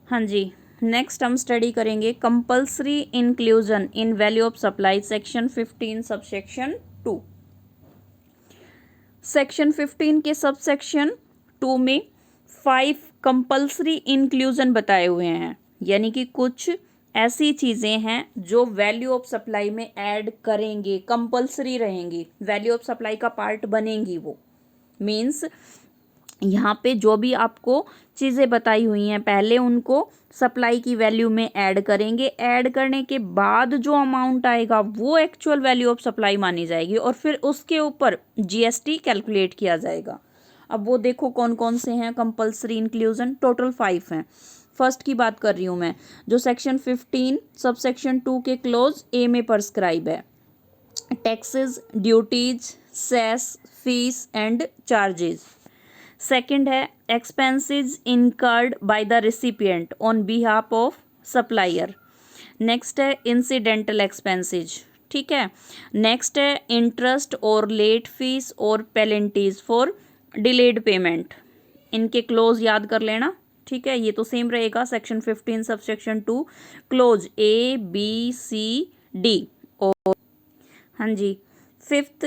हाँ जी, नेक्स्ट हम स्टडी करेंगे compulsory inclusion in value of supply, section 15 subsection 2। Section 15 के सबसेक्शन 2 में 5 कंपल्सरी इंक्लूजन बताए हुए हैं, यानी कि कुछ ऐसी चीज़ें हैं जो वैल्यू ऑफ सप्लाई में ऐड करेंगे, कंपल्सरी रहेंगी, वैल्यू ऑफ सप्लाई का पार्ट बनेंगी, वो मीन्स यहाँ पे जो भी आपको चीज़ें बताई हुई हैं पहले उनको सप्लाई की वैल्यू में ऐड करेंगे, ऐड करने के बाद जो अमाउंट आएगा वो एक्चुअल वैल्यू ऑफ सप्लाई मानी जाएगी और फिर उसके ऊपर जीएसटी कैलकुलेट किया जाएगा। अब वो देखो कौन कौन से हैं कंपल्सरी इंक्लूजन, टोटल 5 हैं। फर्स्ट की बात कर रही हूँ मैं, जो सेक्शन 15 सबसेक्शन 2 के क्लोज ए में प्रिस्क्राइब है, taxes, duties, cess, fees and charges. Second है expenses incurred by the recipient on behalf of supplier. Next है इंसिडेंटल एक्सपेंसेस, ठीक है। नेक्स्ट है इंटरेस्ट और लेट फीस और पेनल्टीज फॉर डिलेड पेमेंट। इनके क्लोज याद कर लेना, ठीक है। ये तो सेम रहेगा section 15 subsection 2 clause A B C D. और हाँ जी, फिफ्थ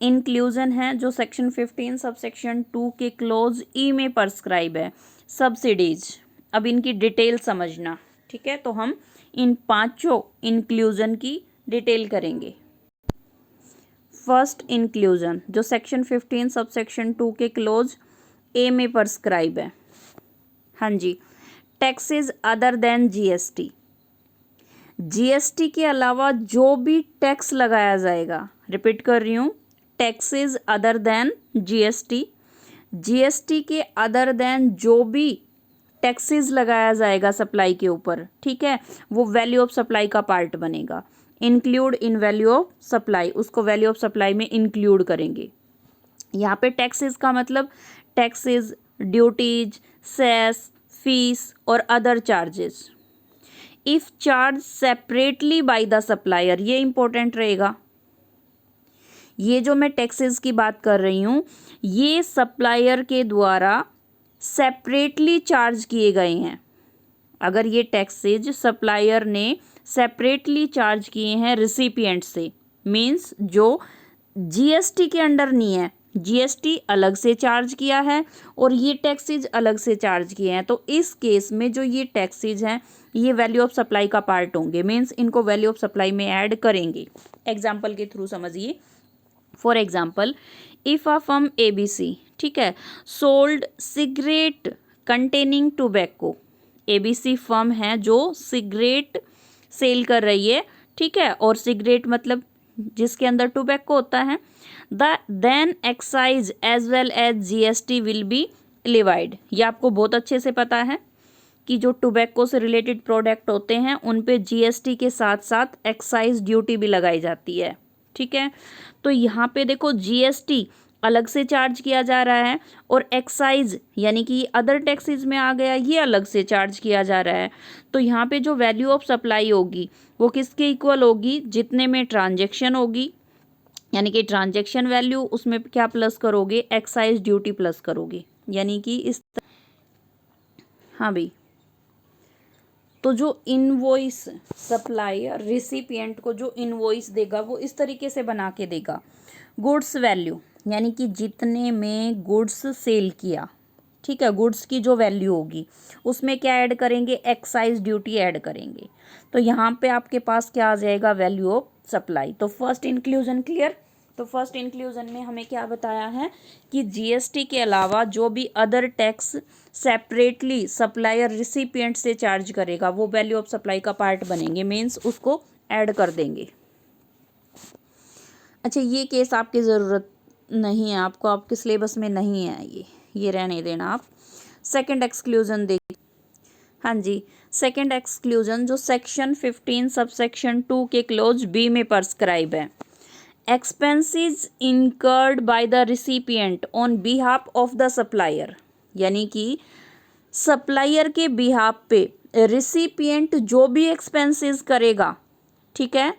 इंक्लूजन है जो सेक्शन 15 सबसेक्शन 2 के क्लोज ई में प्रिस्क्राइब है, सब्सिडीज। अब इनकी डिटेल समझना, ठीक है। तो हम इन पांचों इंक्लूजन की डिटेल करेंगे। फर्स्ट इंक्लूजन जो सेक्शन 15 सबसेक्शन 2 के क्लोज ए में प्रिस्क्राइब है, हाँ जी, taxes other than GST. GST के अलावा जो भी टैक्स लगाया जाएगा, रिपीट कर रही हूँ, taxes other than GST. GST के अदर देन जो भी टैक्सेस लगाया जाएगा सप्लाई के ऊपर, ठीक है, वो वैल्यू ऑफ सप्लाई का पार्ट बनेगा। Include in value of supply, उसको वैल्यू ऑफ सप्लाई में इंक्लूड करेंगे। यहाँ पे टैक्सेस का मतलब टैक्सेस, ड्यूटीज, सेस, फीस और other charges. If charge separately by the supplier, ये इंपॉर्टेंट रहेगा। ये जो मैं टैक्सेस की बात कर रही हूँ ये सप्लायर के द्वारा सेपरेटली चार्ज किए गए हैं। अगर ये टैक्सेज सप्लायर ने सेपरेटली चार्ज किए हैं रिसिपिएंट से, मींस जो जीएसटी के अंडर नहीं है, जीएसटी अलग से चार्ज किया है और ये टैक्सेज अलग से चार्ज किए हैं, तो इस केस में जो ये टैक्सेज हैं ये वैल्यू ऑफ सप्लाई का पार्ट होंगे, मींस इनको वैल्यू ऑफ सप्लाई में ऐड करेंगे। एग्जाम्पल के थ्रू समझिए। For example, if a firm ABC, ठीक है, sold cigarette containing tobacco. ABC firm है जो सिगरेट सेल कर रही है, ठीक है, और सिगरेट मतलब जिसके अंदर टोबैको होता है। The then excise as well as GST will be levied. ये आपको बहुत अच्छे से पता है कि जो टोबैको से रिलेटेड प्रोडक्ट होते हैं उन पे जीएसटी के साथ साथ एक्साइज ड्यूटी भी लगाई जाती है, ठीक है। तो यहाँ पे देखो जीएसटी अलग से चार्ज किया जा रहा है और एक्साइज यानी कि अदर टैक्सेस में आ गया, ये अलग से चार्ज किया जा रहा है। तो यहाँ पे जो वैल्यू ऑफ सप्लाई होगी वो किसके इक्वल होगी, जितने में ट्रांजैक्शन होगी, यानी कि ट्रांजैक्शन वैल्यू, उसमें क्या प्लस करोगे, एक्साइज ड्यूटी प्लस करोगे, यानी कि इस हाँ भाई। तो जो इनवॉइस सप्लायर रिसिपिएंट को जो इनवॉइस देगा वो इस तरीके से बना के देगा, गुड्स वैल्यू यानी कि जितने में गुड्स सेल किया, ठीक है, गुड्स की जो वैल्यू होगी उसमें क्या ऐड करेंगे, एक्साइज ड्यूटी ऐड करेंगे। तो यहाँ पे आपके पास क्या आ जाएगा, वैल्यू ऑफ सप्लाई। तो फर्स्ट इंक्लूजन क्लियर। तो फर्स्ट इंक्लूजन में हमें क्या बताया है कि जीएसटी के अलावा जो भी other tax separately supplier recipient से चार्ज करेगा वो वैल्यू ऑफ सप्लाई का पार्ट बनेंगे, मीन्स उसको ऐड कर देंगे। अच्छा, ये केस आपकी ज़रूरत नहीं है, आपको आपके सिलेबस में नहीं है, ये रहने देना आप। सेकंड एक्सक्लूजन देखिए, हाँ जी, सेकंड एक्सक्लूजन जो सेक्शन 15 सबसेक्शन 2 के क्लोज बी में प्रिस्क्राइब है, expenses incurred by the recipient on behalf of the supplier, यानी कि सप्लायर के बिहाफ पे रिसिपिएंट जो भी एक्सपेंसेस करेगा, ठीक है,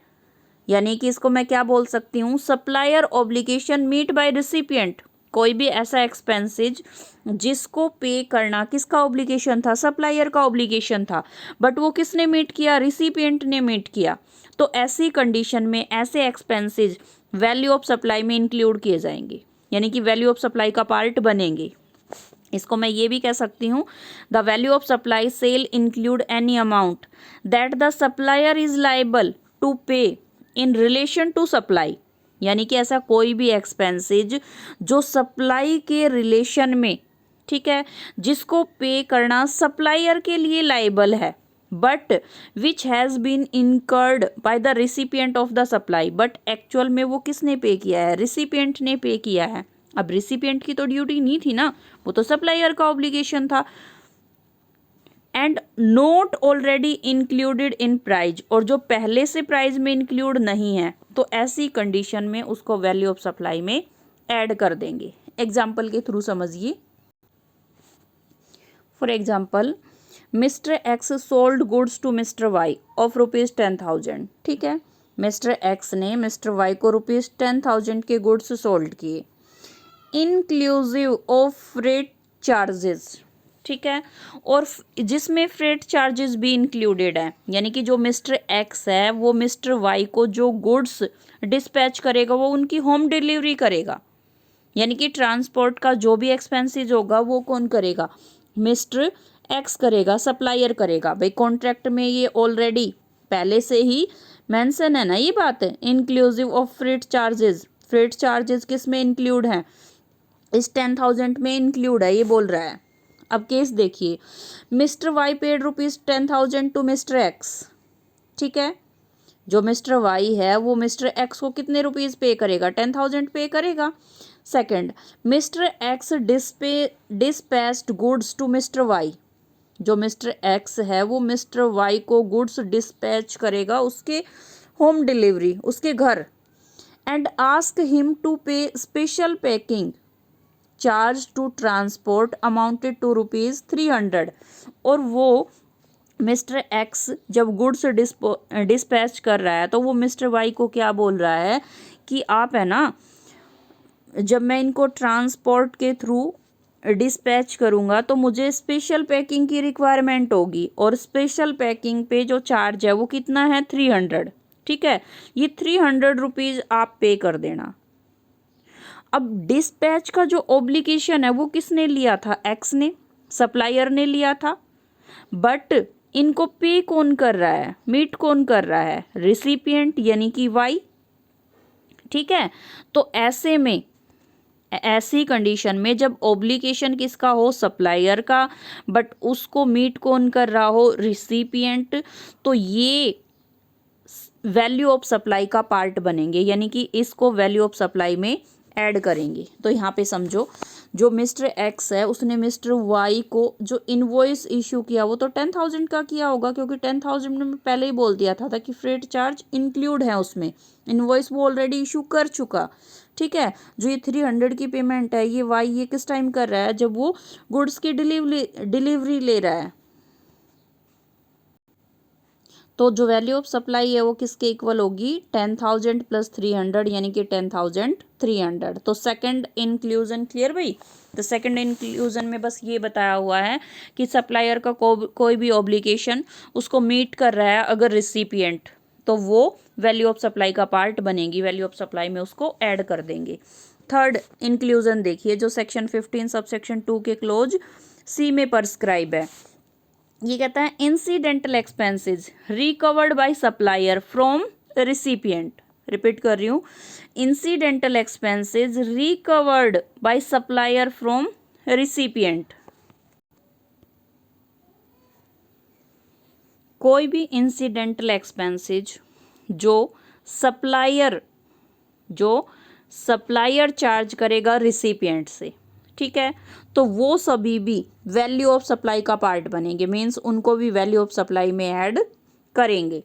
यानी कि इसको मैं क्या बोल सकती हूँ, supplier obligation meet by recipient. कोई भी ऐसा एक्सपेंसेज जिसको पे करना किसका ऑब्लिगेशन था, सप्लायर का ऑब्लिगेशन था, बट वो किसने मीट किया, रिसिपिएंट ने मीट किया। तो ऐसी कंडीशन में ऐसे एक्सपेंसेज वैल्यू ऑफ सप्लाई में इंक्लूड किए जाएंगे, यानी कि वैल्यू ऑफ सप्लाई का पार्ट बनेंगे। इसको मैं ये भी कह सकती हूँ, the value of supply shall include any amount that the supplier is liable to pay in relation to supply, यानी कि ऐसा कोई भी एक्सपेंसेज जो सप्लाई के रिलेशन में ठीक है, जिसको पे करना सप्लायर के लिए लाइबल है, but which has been incurred by the recipient of the supply, but actual में वो किसने पे किया है, रिसिपिएंट ने पे किया है। अब रिसिपिएंट की तो ड्यूटी नहीं थी ना, वो तो सप्लायर का ऑब्लिगेशन था। And not already included in price, और जो पहले से प्राइज में इंक्लूड नहीं है, तो ऐसी कंडीशन में उसको वैल्यू ऑफ सप्लाई में ऐड कर देंगे। एग्जाम्पल के थ्रू समझिए। For example, mister X sold goods to mister Y of ₹10,000। ठीक है, मिस्टर एक्स ने मिस्टर वाई को ₹10,000 के गुड्स सोल्ड किए, इंक्लूसिव ऑफ फ्रेट चार्जेस। ठीक है, और जिसमें फ्रेट चार्जेस भी इंक्लूडेड है, यानी कि जो मिस्टर एक्स है वो मिस्टर वाई को जो गुड्स डिस्पैच करेगा वो उनकी होम डिलीवरी करेगा, यानी कि ट्रांसपोर्ट का जो भी एक्सपेंसेस होगा वो कौन करेगा, मिस्टर एक्स करेगा, सप्लायर करेगा। भाई कॉन्ट्रैक्ट में ये ऑलरेडी पहले से ही मेंशन है ना ये बात, inclusive of freight charges. Freight charges किस में इंक्लूड हैं, इस 10,000 में इंक्लूड है, ये बोल रहा है। अब केस देखिए, mister Y paid ₹10,000 to mister X. ठीक है, जो मिस्टर वाई है वो मिस्टर एक्स को कितने रुपीस पे करेगा, 10,000 पे करेगा। Second, mister X dispatched goods to mister Y, जो मिस्टर एक्स है वो मिस्टर वाई को गुड्स डिस्पैच करेगा उसके होम डिलीवरी, उसके घर। And ask him to pay special packing charge to transport amounted to ₹300, और वो मिस्टर एक्स जब गुड्स डिस्पैच कर रहा है तो वो मिस्टर वाई को क्या बोल रहा है कि आप है ना, जब मैं इनको ट्रांसपोर्ट के थ्रू डिस्पैच करूँगा तो मुझे स्पेशल पैकिंग की रिक्वायरमेंट होगी, और स्पेशल पैकिंग पे जो चार्ज है वो कितना है, 300। ठीक है, ये 300 रुपीज़ आप पे कर देना। अब डिस्पैच का जो ऑब्लिगेशन है वो किसने लिया था, एक्स ने, सप्लायर ने लिया था, बट इनको पे कौन कर रहा है, मीट कौन कर रहा है, रिसिपिएंट यानी कि वाई। ठीक है, तो ऐसे में ऐसी कंडीशन में जब ऑब्लिगेशन किसका हो, सप्लायर का, बट उसको मीट कौन कर रहा हो, रिसिपिएंट, तो ये वैल्यू ऑफ सप्लाई का पार्ट बनेंगे, यानी कि इसको वैल्यू ऑफ सप्लाई में ऐड करेंगे। तो यहाँ पे समझो, जो मिस्टर एक्स है उसने मिस्टर वाई को जो इनवॉइस इशू किया वो तो 10,000 का किया होगा, क्योंकि 10,000 में पहले ही बोल दिया था कि फ्रेट चार्ज इंक्लूड है उसमें, इनवॉइस वो ऑलरेडी इशू कर चुका। ठीक है, जो ये 300 की पेमेंट है ये वाई ये किस टाइम कर रहा है, जब वो गुड्स की डिलीवरी ले रहा है। तो जो वैल्यू ऑफ सप्लाई है वो किसके इक्वल होगी, 10,000 प्लस 300, यानी कि 10,300। तो सेकंड इंक्लूजन क्लियर भाई। तो सेकंड इंक्लूजन में बस ये बताया हुआ है कि सप्लायर का कोई भी ऑब्लिगेशन उसको मीट कर रहा है अगर रिसिपिएंट, तो वो वैल्यू ऑफ सप्लाई का पार्ट बनेगी, वैल्यू ऑफ सप्लाई में उसको ऐड कर देंगे। थर्ड इंक्लूजन देखिए, जो सेक्शन 15 सब सेक्शन 2 के क्लोज सी में प्रिस्क्राइब है। ये कहता है incidental expenses recovered by supplier from recipient. Repeat कर रही हूँ, incidental expenses recovered by supplier from recipient. कोई भी इंसिडेंटल एक्सपेंसेस जो सप्लायर चार्ज करेगा रिसिपिएंट से, ठीक है, तो वो सभी भी वैल्यू ऑफ सप्लाई का पार्ट बनेंगे, मीन्स उनको भी वैल्यू ऑफ सप्लाई में ऐड करेंगे।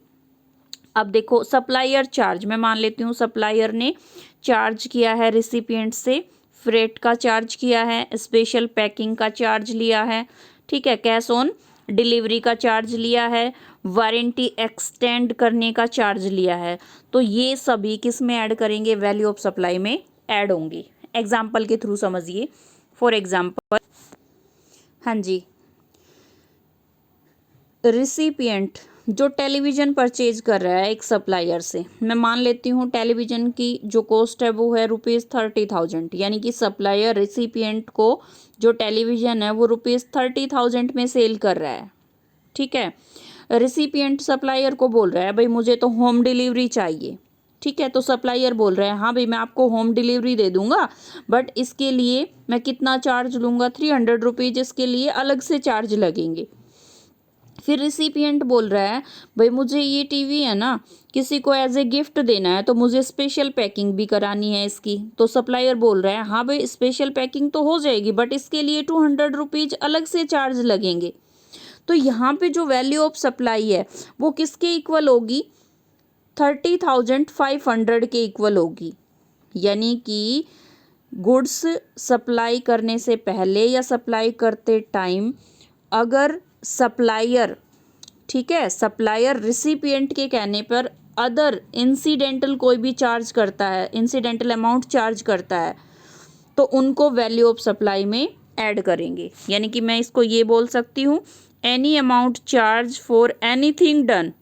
अब देखो, सप्लायर चार्ज, मैं मान लेती हूँ सप्लायर ने चार्ज किया है रिसिपिएंट से, फ्रेट का चार्ज किया है, स्पेशल पैकिंग का चार्ज लिया है, ठीक है, कैश ऑन डिलीवरी का चार्ज लिया है, वारंटी एक्सटेंड करने का चार्ज लिया है, तो ये सभी किस में ऐड करेंगे, वैल्यू ऑफ सप्लाई में ऐड होंगी। एग्जाम्पल के थ्रू समझिए। फॉर एग्जाम्पल, हाँ जी, रिसिपिएंट जो टेलीविज़न परचेज कर रहा है एक सप्लायर से, मैं मान लेती हूँ टेलीविज़न की जो कॉस्ट है वो है ₹30,000, यानी कि सप्लायर रिसिपिएंट को जो टेलीविज़न है वो ₹30,000 में सेल कर रहा है। ठीक है, रिसिपिएंट सप्लायर को बोल रहा है भाई मुझे तो होम डिलीवरी चाहिए, ठीक है। तो सप्लायर बोल रहे हैं हाँ भाई मैं आपको होम डिलीवरी दे दूंगा, बट इसके लिए मैं कितना चार्ज लूँगा, 300 रुपीज़ इसके लिए अलग से चार्ज लगेंगे। फिर रिसिपिएंट बोल रहा है भाई मुझे ये टीवी है ना किसी को एज ए गिफ्ट देना है, तो मुझे स्पेशल पैकिंग भी करानी है इसकी। तो सप्लायर बोल रहा है हाँ भाई स्पेशल पैकिंग तो हो जाएगी, बट इसके लिए 200 रुपीज़ अलग से चार्ज लगेंगे। तो यहाँ पे जो वैल्यू ऑफ सप्लाई है वो किसके इक्वल होगी, 30,500 के इक्वल होगी। यानी कि गुड्स सप्लाई करने से पहले या सप्लाई करते टाइम अगर सप्लायर, ठीक है, सप्लायर रिसिपिएंट के कहने पर अदर इंसिडेंटल कोई भी चार्ज करता है, इंसिडेंटल अमाउंट चार्ज करता है, तो उनको वैल्यू ऑफ सप्लाई में ऐड करेंगे। यानी कि मैं इसको ये बोल सकती हूँ, any amount charge for anything done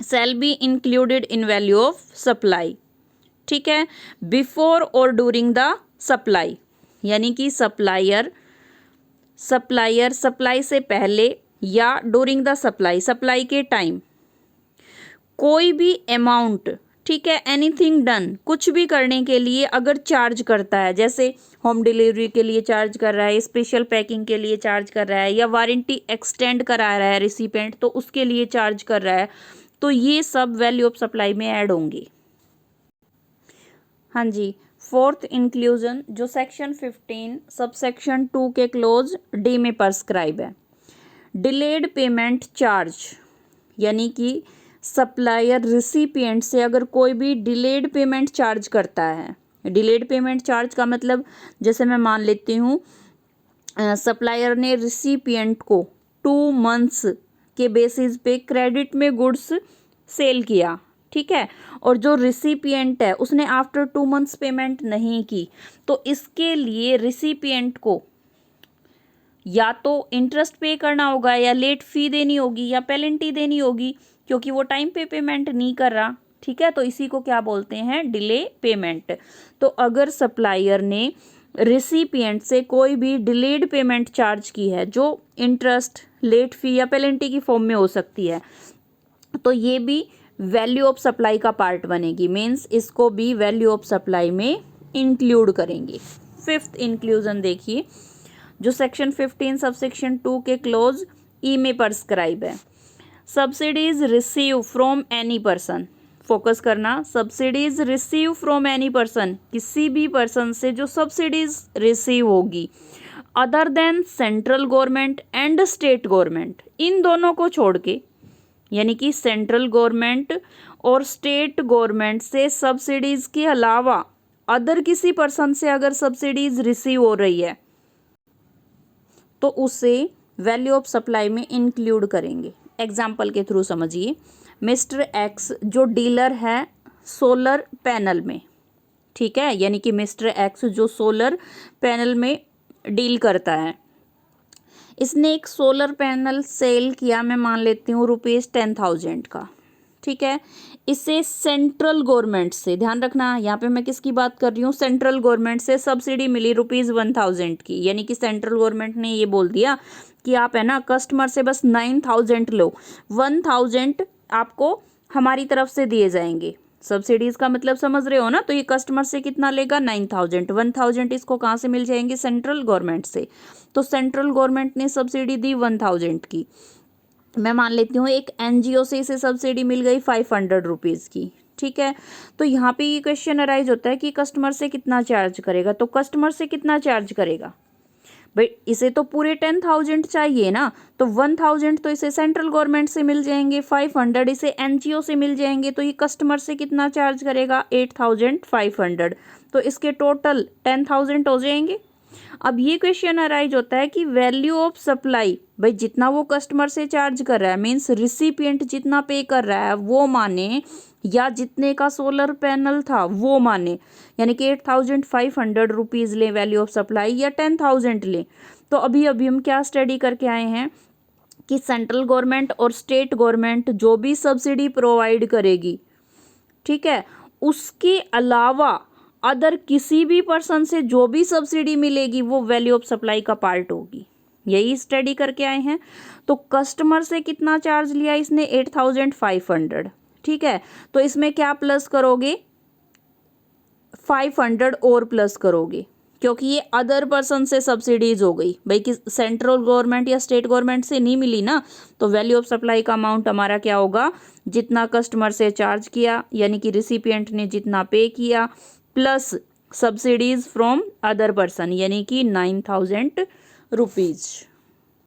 shall be included in value of supply. ठीक है, बिफोर और ड्यूरिंग द सप्लाई। यानी कि सप्लायर सप्लाई से पहले या ड्यूरिंग द सप्लाई के टाइम कोई भी अमाउंट, ठीक है, एनीथिंग डन कुछ भी करने के लिए अगर चार्ज करता है, जैसे होम डिलीवरी के लिए चार्ज कर रहा है, स्पेशल पैकिंग के लिए चार्ज कर रहा है, या वारंटी एक्सटेंड करा रहा है रिसिपेंट तो उसके लिए चार्ज कर रहा है, तो ये सब वैल्यू ऑफ सप्लाई में ऐड होंगे। हाँ जी, फोर्थ इंक्लूजन जो सेक्शन 15 सबसेक्शन 2 के क्लोज डी में प्रिस्क्राइब है, डिलेड पेमेंट चार्ज। यानी कि सप्लायर रिसिपिएंट से अगर कोई भी डिलेड पेमेंट चार्ज करता है, डिलेड पेमेंट चार्ज का मतलब जैसे मैं मान लेती हूँ सप्लायर ने रिसिपिएंट को 2 मंथ्स के बेसिस पे क्रेडिट में गुड्स सेल किया, ठीक है, और जो रिसिपिएंट है उसने आफ्टर 2 मंथ्स पेमेंट नहीं की, तो इसके लिए रिसिपिएंट को या तो इंटरेस्ट पे करना होगा, या लेट फी देनी होगी, या पेनल्टी देनी होगी, क्योंकि वो टाइम पे पेमेंट नहीं कर रहा। ठीक है, तो इसी को क्या बोलते हैं, डिले पेमेंट। तो अगर सप्लायर ने रिसिपिएंट से कोई भी डिलेड पेमेंट चार्ज की है जो इंटरेस्ट, लेट फी या पेनल्टी की फॉर्म में हो सकती है, तो ये भी वैल्यू ऑफ सप्लाई का पार्ट बनेगी। मीन्स इसको भी वैल्यू ऑफ सप्लाई में इंक्लूड करेंगे। फिफ्थ इंक्लूजन देखिए जो सेक्शन 15 सबसेक्शन 2 के क्लोज ई में प्रिस्क्राइब है, subsidies receive from any person. Focus करना, subsidies receive from any person, किसी भी पर्सन से जो सब्सिडीज रिसीव होगी other than central government and state government, इन दोनों को छोड़ के, यानी कि सेंट्रल गवर्नमेंट और स्टेट गवर्नमेंट से सब्सिडीज के अलावा अदर किसी पर्सन से अगर सब्सिडीज रिसीव हो रही है तो उसे वैल्यू ऑफ सप्लाई में इंक्लूड करेंगे। एग्जाम्पल के थ्रू समझिए, मिस्टर एक्स जो डीलर है सोलर पैनल में, ठीक है, यानी कि मिस्टर एक्स जो सोलर पैनल में डील करता है, इसने एक सोलर पैनल सेल किया, मैं मान लेती हूँ ₹10,000 का, ठीक है। इसे सेंट्रल गवर्नमेंट से, ध्यान रखना यहाँ पे मैं किसकी बात कर रही हूँ, सेंट्रल गवर्नमेंट से सब्सिडी मिली ₹1,000 की। यानी कि सेंट्रल गवर्नमेंट ने ये बोल दिया कि आप है ना कस्टमर से बस 9,000 लो, 1,000 आपको हमारी तरफ से दिए जाएंगे। सब्सिडीज़ का मतलब समझ रहे हो ना, तो ये कस्टमर से कितना लेगा, 9,000, 1,000 इसको कहाँ से मिल जाएंगे, सेंट्रल गवर्नमेंट से। तो सेंट्रल गवर्नमेंट ने सब्सिडी दी 1,000 की, मैं मान लेती हूँ एक एनजीओ से इसे सब्सिडी मिल गई 500 रुपीज़ की, ठीक है। तो यहाँ पे ये क्वेश्चन अराइज होता है कि कस्टमर से कितना चार्ज करेगा, तो कस्टमर से कितना चार्ज करेगा भाई, इसे तो पूरे 10,000 चाहिए ना, तो 1,000 तो इसे सेंट्रल गवर्नमेंट से मिल जाएंगे, 500 इसे एनजीओ से मिल जाएंगे, तो ये कस्टमर से कितना चार्ज करेगा, 8,500, तो इसके टोटल 10,000 हो जाएंगे। अब ये क्वेश्चन अराइज होता है कि वैल्यू ऑफ सप्लाई, भाई जितना वो कस्टमर से चार्ज कर रहा है, मीन्स रिसिपिएंट जितना पे कर रहा है वो माने, या जितने का सोलर पैनल था वो माने, यानी कि 8,500 रुपीज़ ले वैल्यू ऑफ सप्लाई या 10,000 ले। तो अभी हम क्या स्टडी करके आए हैं कि सेंट्रल गवर्नमेंट और स्टेट गवर्नमेंट जो भी सब्सिडी प्रोवाइड करेगी, ठीक है, उसके अलावा अदर किसी भी पर्सन से जो भी सब्सिडी मिलेगी वो वैल्यू ऑफ सप्लाई का पार्ट होगी। यही स्टडी करके आए हैं। तो कस्टमर से कितना चार्ज लिया इसने, 8,500, ठीक है, तो इसमें क्या प्लस करोगे, 500 और प्लस करोगे, क्योंकि ये अदर पर्सन से सब्सिडीज हो गई भाई, कि सेंट्रल गवर्नमेंट या स्टेट गवर्नमेंट से नहीं मिली ना। तो वैल्यू ऑफ सप्लाई का अमाउंट हमारा क्या होगा, जितना कस्टमर से चार्ज किया यानी कि रिसिपिएंट ने जितना पे किया, plus subsidies from other person यानी कि 9000 रुपीज।